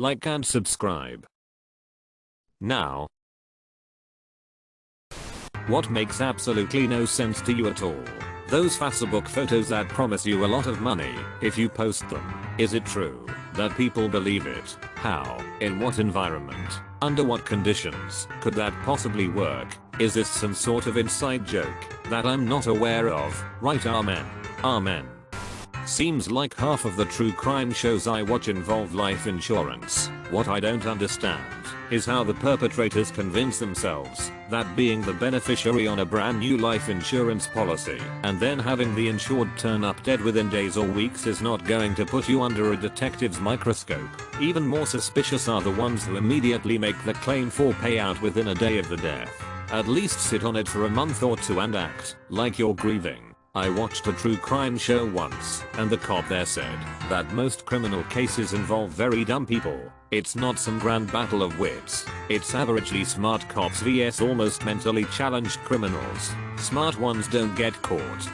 like and subscribe. Now, what makes absolutely no sense to you at all? Those Facebook photos that promise you a lot of money if you post them. Is it true that people believe it? How? In what environment? Under what conditions could that possibly work? Is this some sort of inside joke that I'm not aware of? Right, amen. Amen. Seems like half of the true crime shows I watch involve life insurance. What I don't understand is how the perpetrators convince themselves that being the beneficiary on a brand new life insurance policy and then having the insured turn up dead within days or weeks is not going to put you under a detective's microscope. Even more suspicious are the ones who immediately make the claim for payout within a day of the death. At least sit on it for a month or two and act like you're grieving. I watched a true crime show once, and the cop there said that most criminal cases involve very dumb people. It's not some grand battle of wits. It's averagely smart cops vs almost mentally challenged criminals. Smart ones don't get caught.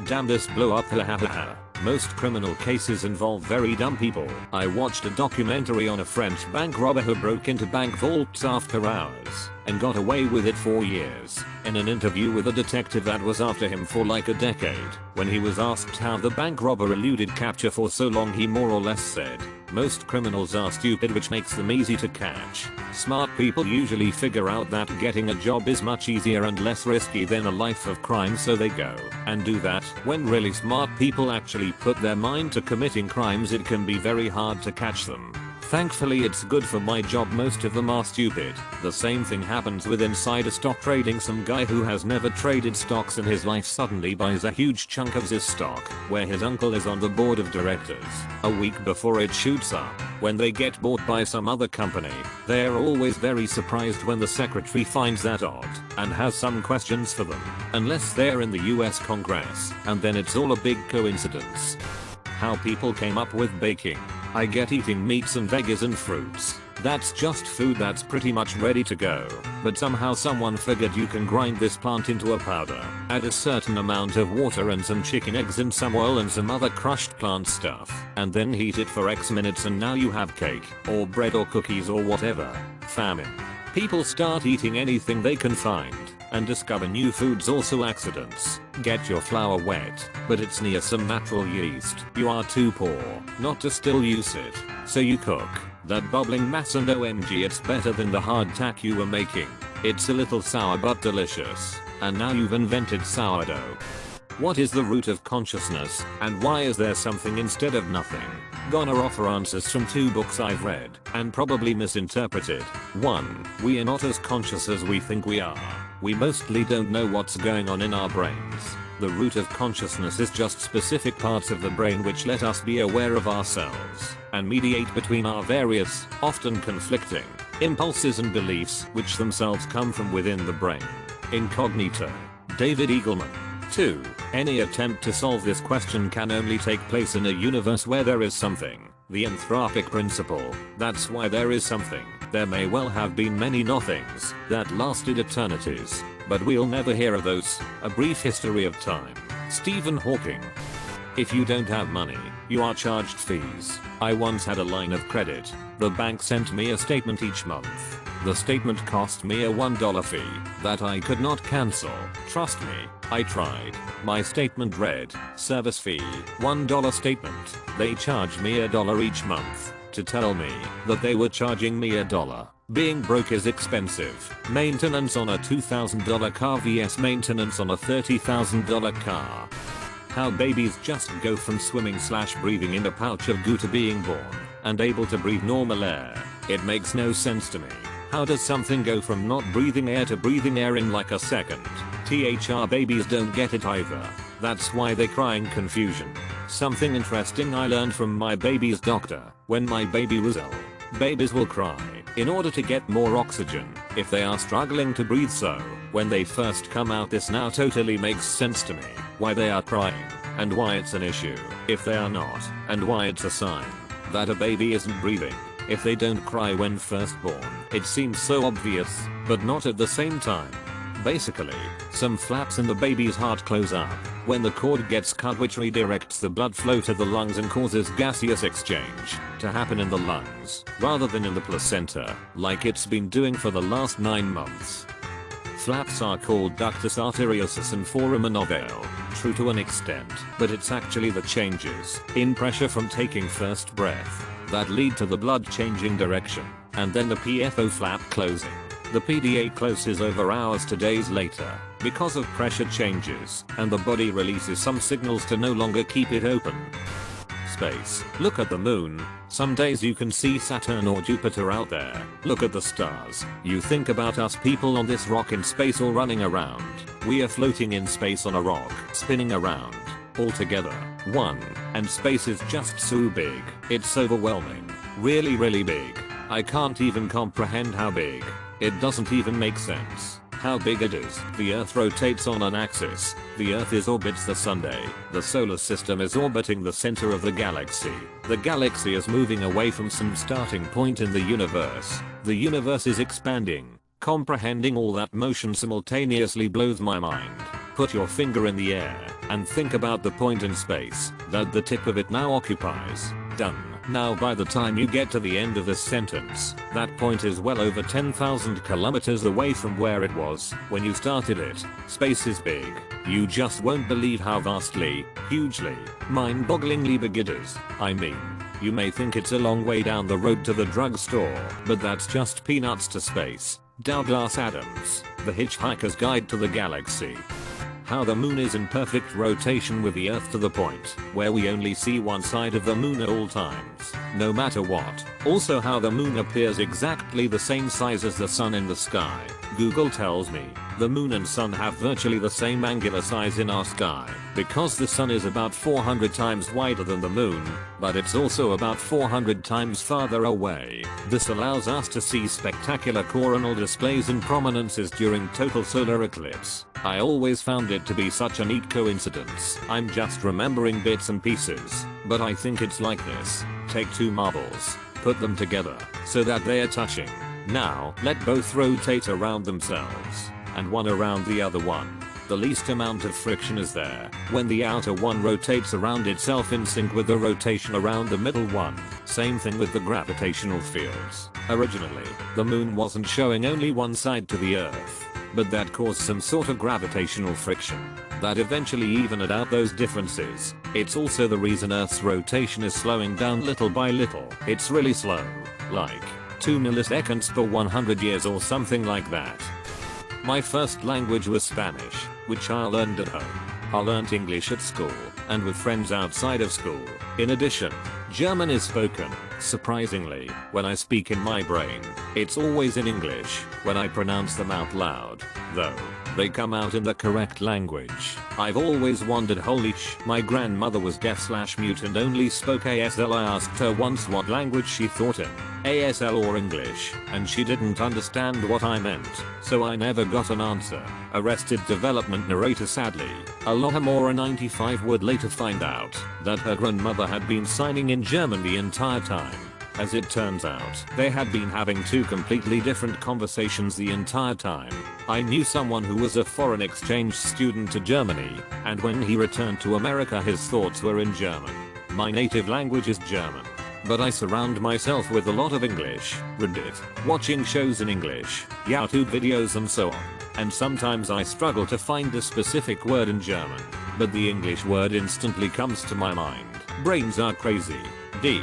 Damnedest blow up, ha ha ha. Most criminal cases involve very dumb people. I watched a documentary on a French bank robber who broke into bank vaults after hours and got away with it for years. In an interview with a detective that was after him for like a decade, when he was asked how the bank robber eluded capture for so long, he more or less said, "Most criminals are stupid, which makes them easy to catch. Smart people usually figure out that getting a job is much easier and less risky than a life of crime, so they go and do that." When really smart people actually put their mind to committing crimes, it can be very hard to catch them. Thankfully it's good for my job, most of them are stupid. The same thing happens with insider stock trading. Some guy who has never traded stocks in his life suddenly buys a huge chunk of his stock where his uncle is on the board of directors. A week before it shoots up, when they get bought by some other company, they're always very surprised when the secretary finds that odd and has some questions for them. Unless they're in the US Congress, and then it's all a big coincidence. How people came up with baking. I get eating meats and veggies and fruits. That's just food that's pretty much ready to go. But somehow someone figured you can grind this plant into a powder, add a certain amount of water and some chicken eggs and some oil and some other crushed plant stuff, and then heat it for X minutes, and now you have cake, or bread or cookies or whatever. Famine. People start eating anything they can find and discover new foods. Also accidents. Get your flour wet, but it's near some natural yeast. You are too poor not to still use it, so you cook that bubbling mass, and OMG, it's better than the hardtack you were making. It's a little sour but delicious, and now you've invented sourdough. What is the root of consciousness, and why is there something instead of nothing? Gonna offer answers from 2 books I've read and probably misinterpreted. 1. We are not as conscious as we think we are. We mostly don't know what's going on in our brains. The root of consciousness is just specific parts of the brain which let us be aware of ourselves and mediate between our various, often conflicting, impulses and beliefs, which themselves come from within the brain. Incognito. David Eagleman. 2. Any attempt to solve this question can only take place in a universe where there is something. The anthropic principle. That's why there is something. There may well have been many nothings that lasted eternities, but we'll never hear of those. A Brief History of Time. Stephen Hawking. If you don't have money, you are charged fees. I once had a line of credit. The bank sent me a statement each month. The statement cost me a $1 fee that I could not cancel. Trust me, I tried. My statement read, service fee, $1 statement. They charged me $1 each month to tell me that they were charging me $1. Being broke is expensive. Maintenance on a $2,000 car vs maintenance on a $30,000 car. How babies just go from swimming/breathing in a pouch of goo to being born and able to breathe normal air. It makes no sense to me. How does something go from not breathing air to breathing air in like a second? THR babies don't get it either. That's why they cry in confusion. Something interesting I learned from my baby's doctor. When my baby was ill, babies will cry in order to get more oxygen if they are struggling to breathe, so when they first come out, this now totally makes sense to me why they are crying and why it's an issue if they are not, and why it's a sign that a baby isn't breathing if they don't cry when first born. It seems so obvious, but not at the same time. Basically, some flaps in the baby's heart close up when the cord gets cut, which redirects the blood flow to the lungs and causes gaseous exchange to happen in the lungs rather than in the placenta, like it's been doing for the last 9 months. Flaps are called ductus arteriosus and foramen ovale, true to an extent, but it's actually the changes in pressure from taking first breath that lead to the blood changing direction, and then the PFO flap closing. The PDA closes over hours to days later because of pressure changes, and the body releases some signals to no longer keep it open. Space. Look at the moon. Some days you can see Saturn or Jupiter out there. Look at the stars. You think about us people on this rock in space or running around. We are floating in space on a rock, spinning around. All together. And space is just so big. It's overwhelming. Really big. I can't even comprehend how big. It doesn't even make sense how big it is. The Earth rotates on an axis. The Earth orbits the Sun. The solar system is orbiting the center of the galaxy. The galaxy is moving away from some starting point in the universe. The universe is expanding. Comprehending all that motion simultaneously blows my mind. Put your finger in the air and think about the point in space that the tip of it now occupies. Done. Now by the time you get to the end of this sentence, that point is well over 10,000 kilometers away from where it was when you started it. Space is big. You just won't believe how vastly, hugely, mind-bogglingly big it is. I mean, you may think it's a long way down the road to the drugstore, but that's just peanuts to space. Douglas Adams, The Hitchhiker's Guide to the Galaxy. How the moon is in perfect rotation with the Earth to the point where we only see one side of the moon at all times, no matter what. Also how the moon appears exactly the same size as the sun in the sky. Google tells me the moon and sun have virtually the same angular size in our sky because the sun is about 400 times wider than the moon, but it's also about 400 times farther away. This allows us to see spectacular coronal displays and prominences during total solar eclipse. I always found it to be such a neat coincidence. I'm just remembering bits and pieces, but I think it's like this. Take 2 marbles, put them together so that they are touching. Now, let both rotate around themselves, and one around the other one. The least amount of friction is there when the outer one rotates around itself in sync with the rotation around the middle one. Same thing with the gravitational fields. Originally, the moon wasn't showing only one side to the Earth, but that caused some sort of gravitational friction that eventually evened out those differences. It's also the reason Earth's rotation is slowing down little by little. It's really slow, like 2 milliseconds per 100 years or something like that. My first language was Spanish, which I learned at home. I learned English at school and with friends outside of school. In addition, German is spoken. Surprisingly, when I speak in my brain, it's always in English when I pronounce them out loud, though they come out in the correct language. I've always wondered, holy sh, my grandmother was deaf/mute and only spoke ASL. I asked her once what language she thought in, ASL or English, and she didn't understand what I meant, so I never got an answer. Arrested Development narrator. Sadly, Alohomora 95 would later find out that her grandmother had been signing in German the entire time. As it turns out, they had been having 2 completely different conversations the entire time. I knew someone who was a foreign exchange student to Germany, and when he returned to America his thoughts were in German. My native language is German, but I surround myself with a lot of English, Reddit, watching shows in English, YouTube videos and so on, and sometimes I struggle to find a specific word in German, but the English word instantly comes to my mind. Brains are crazy. D.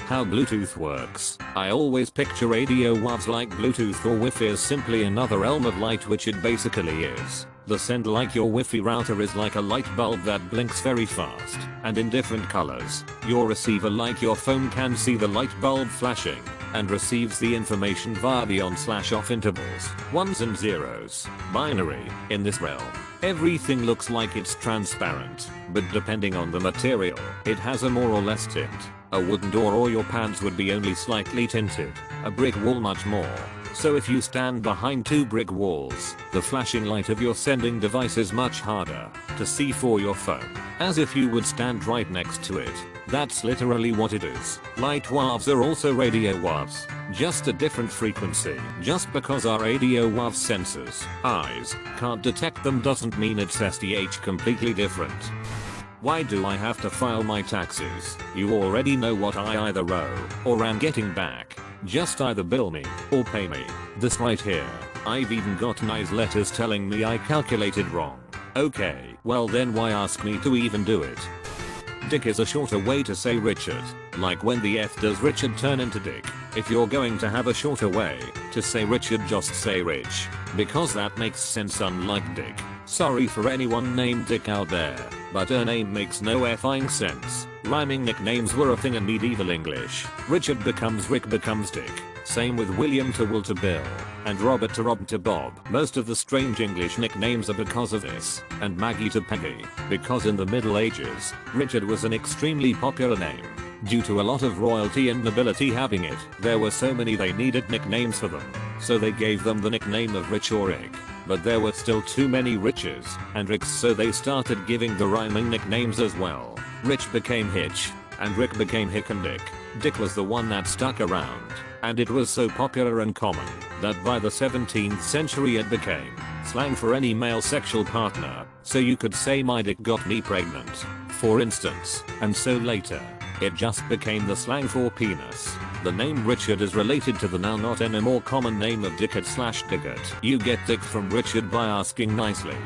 How Bluetooth works. I always picture radio waves like Bluetooth or Wi-Fi as simply another realm of light, which it basically is. The send like your Wi-Fi router is like a light bulb that blinks very fast and in different colors. Your receiver like your phone can see the light bulb flashing and receives the information via the on/off intervals, 1s and 0s. Binary. In this realm, everything looks like it's transparent, but depending on the material, it has a more or less tint. A wooden door or your pants would be only slightly tinted, a brick wall much more. So if you stand behind 2 brick walls, the flashing light of your sending device is much harder to see for your phone, as if you would stand right next to it. That's literally what it is. Light waves are also radio waves, just a different frequency. Just because our radio wave sensors, eyes, can't detect them doesn't mean it's SDH completely different. Why do I have to file my taxes? You already know what I either owe or am getting back. Just either bill me or pay me. This right here. I've even got nice letters telling me I calculated wrong. Okay, well then why ask me to even do it? Dick is a shorter way to say Richard. Like when the F does Richard turn into Dick. If you're going to have a shorter way to say Richard, just say Rich. Because that makes sense, unlike Dick. Sorry for anyone named Dick out there, but her name makes no effing sense. Rhyming nicknames were a thing in medieval English. Richard becomes Rick becomes Dick. Same with William to Will to Bill, and Robert to Rob to Bob. Most of the strange English nicknames are because of this, and Maggie to Peggy, because in the Middle Ages, Richard was an extremely popular name. Due to a lot of royalty and nobility having it, there were so many they needed nicknames for them, so they gave them the nickname of Rich or Rick. But there were still too many Riches and Ricks, so they started giving the rhyming nicknames as well. Rich became Hitch, and Rick became Hick and Dick. Dick was the one that stuck around, and it was so popular and common that by the 17th century it became slang for any male sexual partner, so you could say my dick got me pregnant, for instance, and so later, it just became the slang for penis. The name Richard is related to the now not anymore common name of Dickert/Diggert. You get Dick from Richard by asking nicely.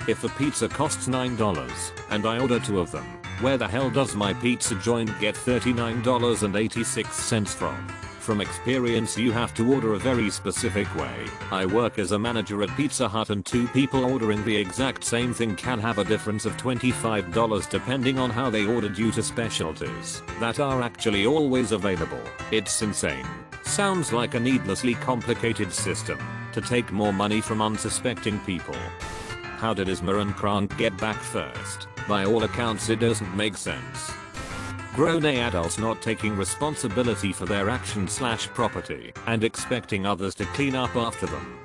If a pizza costs $9 and I order 2 of them, where the hell does my pizza joint get $39.86 from? From experience, you have to order a very specific way. I work as a manager at Pizza Hut, and 2 people ordering the exact same thing can have a difference of $25 depending on how they order due to specialties that are actually always available. It's insane. Sounds like a needlessly complicated system to take more money from unsuspecting people. How did Isma and Krank get back first? By all accounts, it doesn't make sense. Grown adults not taking responsibility for their actions/property and expecting others to clean up after them.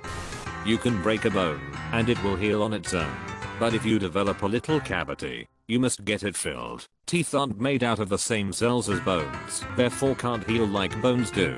You can break a bone and it will heal on its own, but if you develop a little cavity, you must get it filled. Teeth aren't made out of the same cells as bones, therefore can't heal like bones do.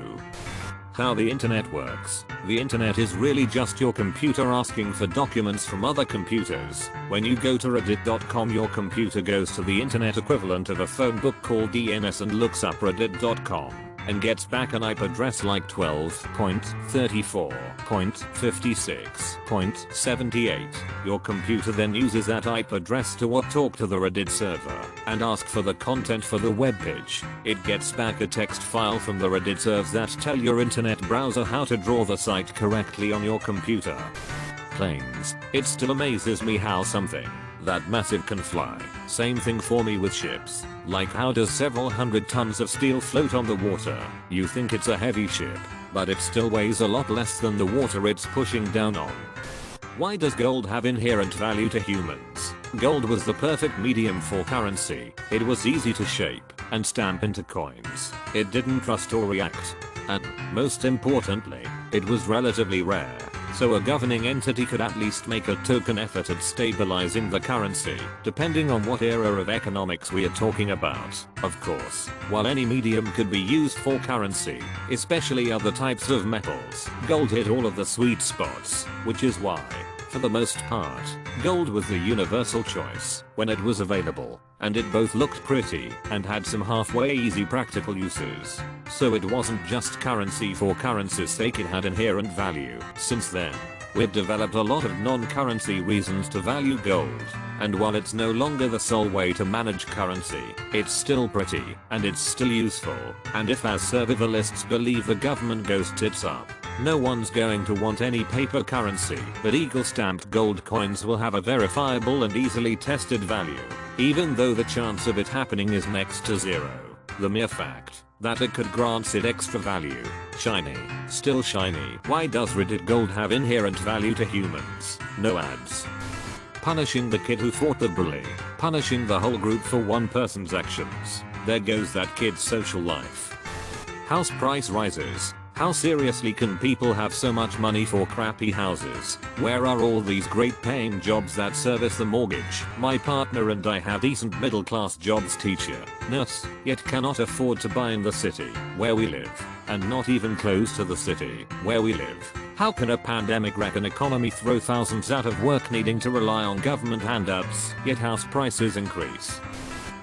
How the internet works. The internet is really just your computer asking for documents from other computers. When you go to reddit.com, your computer goes to the internet equivalent of a phone book called DNS and looks up reddit.com and gets back an IP address like 12.34.56.78. Your computer then uses that IP address to talk to the Reddit server and ask for the content for the web page. It gets back a text file from the Reddit servers that tell your internet browser how to draw the site correctly on your computer. Planes. It still amazes me how something that massive can fly. Same thing for me with ships. Like, how does several hundred tons of steel float on the water? You think it's a heavy ship, but it still weighs a lot less than the water it's pushing down on. Why does gold have inherent value to humans? Gold was the perfect medium for currency. It was easy to shape and stamp into coins. It didn't rust or react. And, most importantly, it was relatively rare, so a governing entity could at least make a token effort at stabilizing the currency, depending on what era of economics we are talking about. Of course, while any medium could be used for currency, especially other types of metals, gold hit all of the sweet spots, which is why, for the most part, gold was the universal choice when it was available, and it both looked pretty and had some halfway easy practical uses. So it wasn't just currency for currency's sake, it had inherent value. Since then, we've developed a lot of non-currency reasons to value gold, and while it's no longer the sole way to manage currency, it's still pretty, and it's still useful, and if, as survivalists believe, the government goes tits up, no one's going to want any paper currency, but eagle-stamped gold coins will have a verifiable and easily tested value, even though the chance of it happening is next to zero. The mere fact that it could grants it extra value. Shiny. Still shiny. Why does Reddit gold have inherent value to humans? No ads. Punishing the kid who fought the bully. Punishing the whole group for one person's actions. There goes that kid's social life. House price rises. How seriously can people have so much money for crappy houses? Where are all these great paying jobs that service the mortgage? My partner and I have decent middle class jobs, teacher, nurse, yet cannot afford to buy in the city where we live, and not even close to the city where we live. How can a pandemic wreck an economy, throw thousands out of work needing to rely on government handouts, yet house prices increase?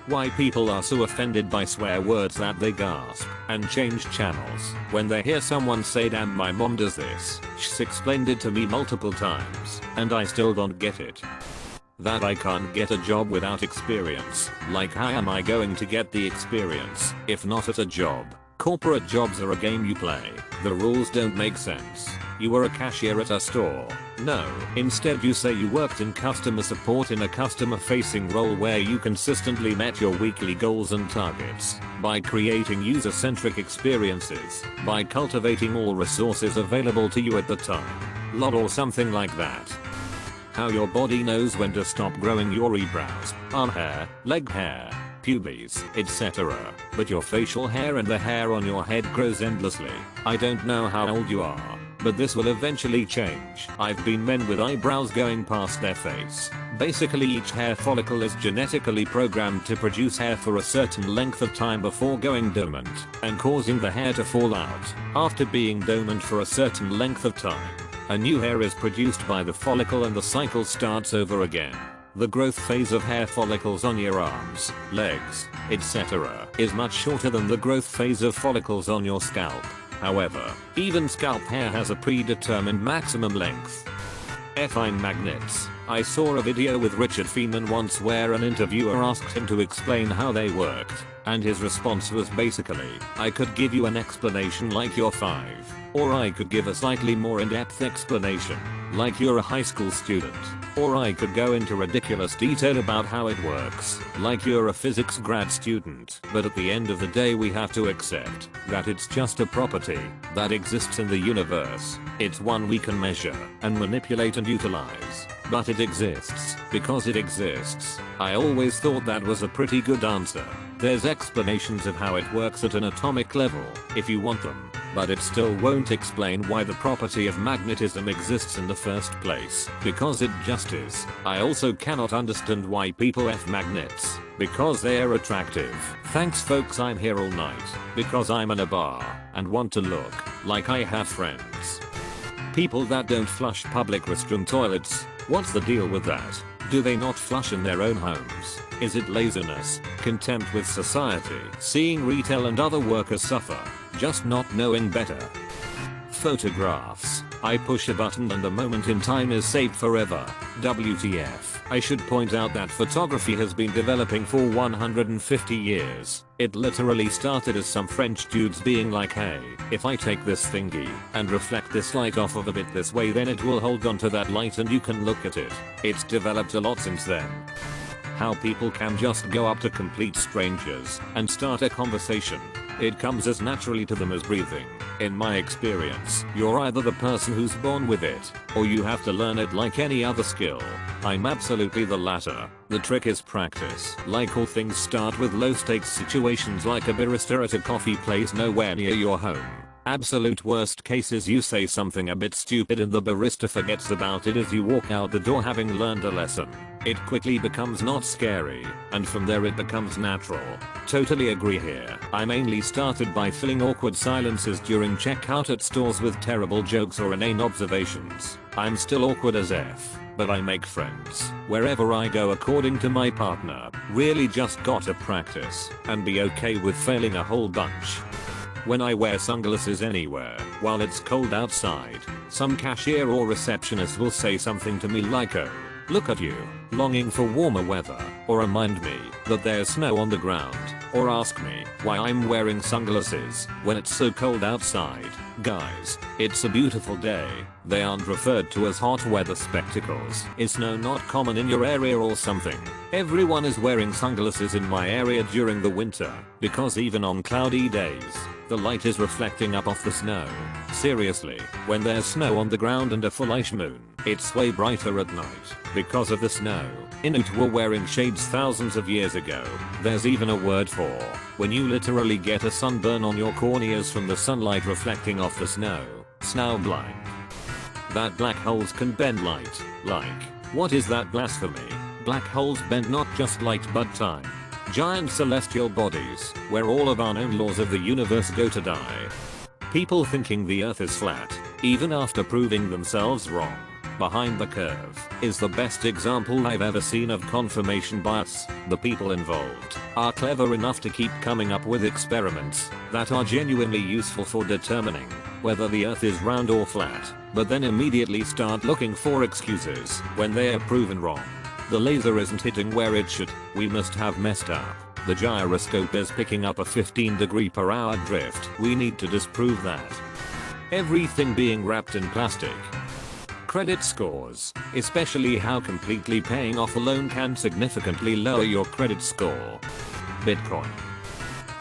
Why people are so offended by swear words that they gasp and change channels when they hear someone say damn my mom does this. She's explained it to me multiple times and I still don't get it. That I can't get a job without experience. Like, how am I going to get the experience if not at a job? Corporate jobs are a game you play. The rules don't make sense. You were a cashier at a store. No, instead you say you worked in customer support in a customer facing role where you consistently met your weekly goals and targets by creating user-centric experiences, by cultivating all resources available to you at the time. LOL, or something like that. How your body knows when to stop growing your eyebrows, arm hair, leg hair, pubes, etc. But your facial hair and the hair on your head grows endlessly. I don't know how old you are, but this will eventually change. I've been men with eyebrows going past their face. Basically each hair follicle is genetically programmed to produce hair for a certain length of time before going dormant and causing the hair to fall out. After being dormant for a certain length of time, a new hair is produced by the follicle and the cycle starts over again. The growth phase of hair follicles on your arms, legs, etc. is much shorter than the growth phase of follicles on your scalp. However, even scalp hair has a predetermined maximum length. Fine magnets. I saw a video with Richard Feynman once where an interviewer asked him to explain how they worked, and his response was basically, I could give you an explanation like you're 5, or I could give a slightly more in-depth explanation, like you're a high school student, or I could go into ridiculous detail about how it works, like you're a physics grad student. But at the end of the day we have to accept that it's just a property that exists in the universe. It's one we can measure and manipulate and utilize. But it exists because it exists. I always thought that was a pretty good answer. There's explanations of how it works at an atomic level if you want them, but it still won't explain why the property of magnetism exists in the first place, because it just is. I also cannot understand why people F magnets, because they are attractive. Thanks folks, I'm here all night because I'm in a bar and want to look like I have friends. People that don't flush public restroom toilets, what's the deal with that? Do they not flush in their own homes? Is it laziness, contempt with society, seeing retail and other workers suffer, just not knowing better? Photographs. I push a button and the moment in time is saved forever. WTF. I should point out that photography has been developing for 150 years. It literally started as some French dudes being like, hey, if I take this thingy and reflect this light off of a bit this way, then it will hold on to that light and you can look at it. It's developed a lot since then. How people can just go up to complete strangers and start a conversation. It comes as naturally to them as breathing. In my experience, you're either the person who's born with it, or you have to learn it like any other skill. I'm absolutely the latter. The trick is practice. Like all things, start with low stakes situations like a barista at a coffee place nowhere near your home. Absolute worst case is you say something a bit stupid and the barista forgets about it as you walk out the door having learned a lesson. It quickly becomes not scary, and from there it becomes natural. Totally agree here. I mainly started by filling awkward silences during checkout at stores with terrible jokes or inane observations. I'm still awkward as F, but I make friends wherever I go according to my partner. Really just gotta practice and be okay with failing a whole bunch. When I wear sunglasses anywhere while it's cold outside, some cashier or receptionist will say something to me like, oh, look at you, longing for warmer weather, or remind me that there's snow on the ground, or ask me why I'm wearing sunglasses when it's so cold outside. Guys, it's a beautiful day. They aren't referred to as hot weather spectacles. Is snow not common in your area or something? Everyone is wearing sunglasses in my area during the winter, because even on cloudy days, the light is reflecting up off the snow. Seriously, when there's snow on the ground and a full ice moon, it's way brighter at night because of the snow. Inuit were wearing shades thousands of years ago. There's even a word for when you literally get a sunburn on your corneas from the sunlight reflecting off the snow. Snow blind. That black holes can bend light. Like, what is that blasphemy? Black holes bend not just light but time. Giant celestial bodies, where all of our known laws of the universe go to die. People thinking the earth is flat, even after proving themselves wrong. Behind the curve is the best example I've ever seen of confirmation bias. The people involved are clever enough to keep coming up with experiments that are genuinely useful for determining whether the earth is round or flat, but then immediately start looking for excuses when they are proven wrong. The laser isn't hitting where it should, we must have messed up. The gyroscope is picking up a 15-degree-per-hour drift. We need to disprove that. Everything being wrapped in plastic. Credit scores, especially how completely paying off a loan can significantly lower your credit score. Bitcoin.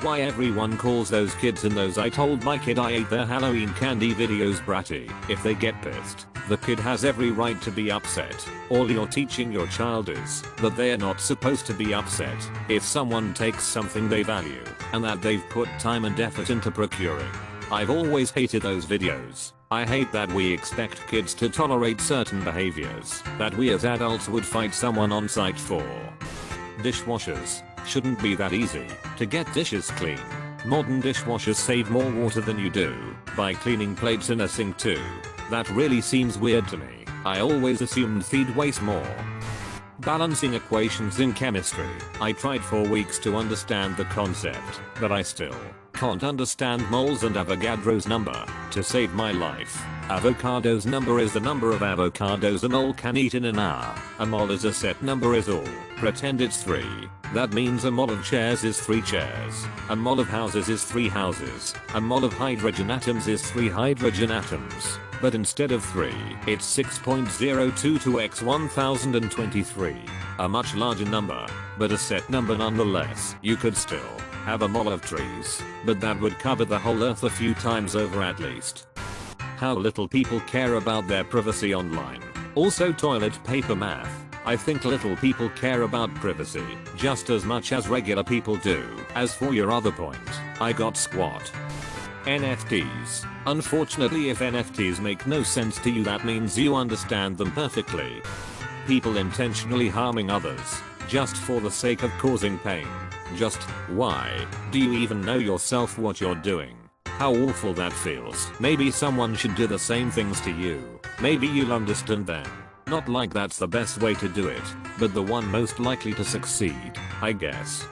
Why everyone calls those kids in those "I told my kid I ate their Halloween candy" videos bratty. If they get pissed, the kid has every right to be upset. All you're teaching your child is that they are not supposed to be upset if someone takes something they value and that they've put time and effort into procuring. I've always hated those videos. I hate that we expect kids to tolerate certain behaviors that we as adults would fight someone on sight for. Dishwashers. Shouldn't be that easy to get dishes clean. Modern dishwashers save more water than you do by cleaning plates in a sink too. That really seems weird to me. I always assumed they'd waste more. Balancing equations in chemistry. I tried for weeks to understand the concept, but I still can't understand moles and Avogadro's number to save my life. Avocado's number is the number of avocados a mole can eat in an hour. A mole is a set number is all. Pretend it's 3. That means a mole of chairs is 3 chairs. A mole of houses is 3 houses. A mole of hydrogen atoms is 3 hydrogen atoms. But instead of 3, it's 6.022x 1023. A much larger number, but a set number nonetheless. You could still have a mole of trees, but that would cover the whole earth a few times over at least. How little people care about their privacy online. Also toilet paper math. I think little people care about privacy just as much as regular people do. As for your other point, I got squat. NFTs. Unfortunately, if NFTs make no sense to you, that means you understand them perfectly. People intentionally harming others just for the sake of causing pain. Just why? Do you even know yourself what you're doing? How awful that feels. Maybe someone should do the same things to you. Maybe you'll understand then. Not like that's the best way to do it, but the one most likely to succeed, I guess.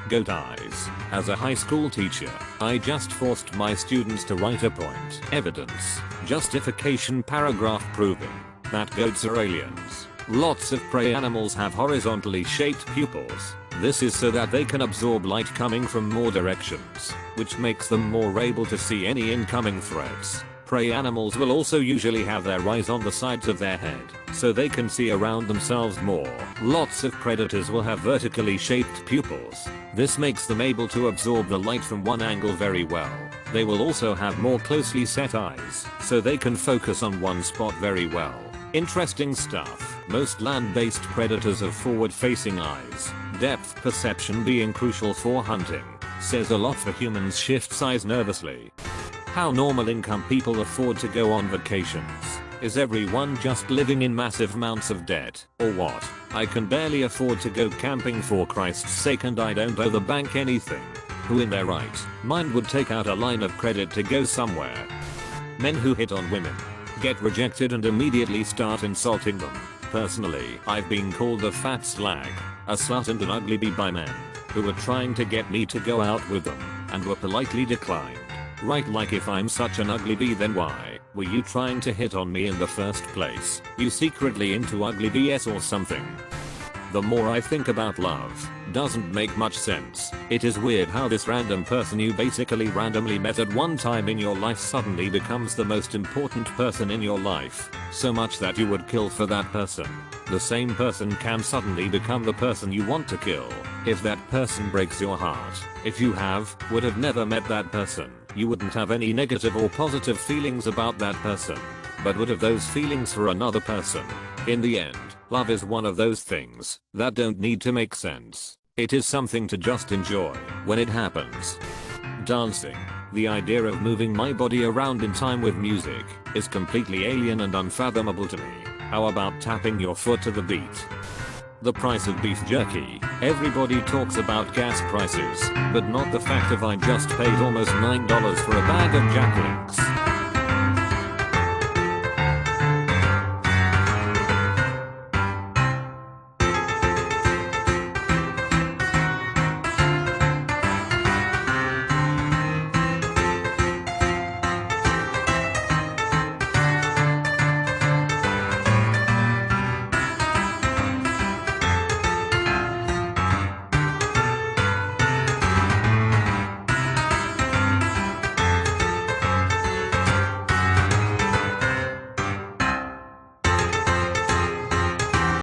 Goat eyes. As a high school teacher, I just forced my students to write a point, evidence, justification paragraph proving that goats are aliens. Lots of prey animals have horizontally shaped pupils. This is so that they can absorb light coming from more directions, which makes them more able to see any incoming threats. Prey animals will also usually have their eyes on the sides of their head, so they can see around themselves more. Lots of predators will have vertically shaped pupils. This makes them able to absorb the light from one angle very well. They will also have more closely set eyes, so they can focus on one spot very well. Interesting stuff. Most land-based predators have forward-facing eyes. Depth perception being crucial for hunting says a lot for humans. Shift size nervously. How normal income people afford to go on vacations. Is everyone just living in massive amounts of debt, or what? I can barely afford to go camping for Christ's sake, and I don't owe the bank anything. Who in their right mind would take out a line of credit to go somewhere? Men who hit on women, get rejected and immediately start insulting them. Personally, I've been called a fat slag, a slut and an ugly bee by men who were trying to get me to go out with them and were politely declined. Right, like if I'm such an ugly bee, then why were you trying to hit on me in the first place? You secretly into ugly BS or something? The more I think about love, doesn't make much sense. It is weird how this random person you basically randomly met at one time in your life suddenly becomes the most important person in your life, so much that you would kill for that person. The same person can suddenly become the person you want to kill if that person breaks your heart. If you would have never met that person, you wouldn't have any negative or positive feelings about that person, but would have those feelings for another person. In the end, Love is one of those things that don't need to make sense. It is something to just enjoy when it happens. Dancing. The idea of moving my body around in time with music is completely alien and unfathomable to me. How about tapping your foot to the beat? The price of beef jerky. Everybody talks about gas prices, but not the fact of I just paid almost $9 for a bag of Jack Links.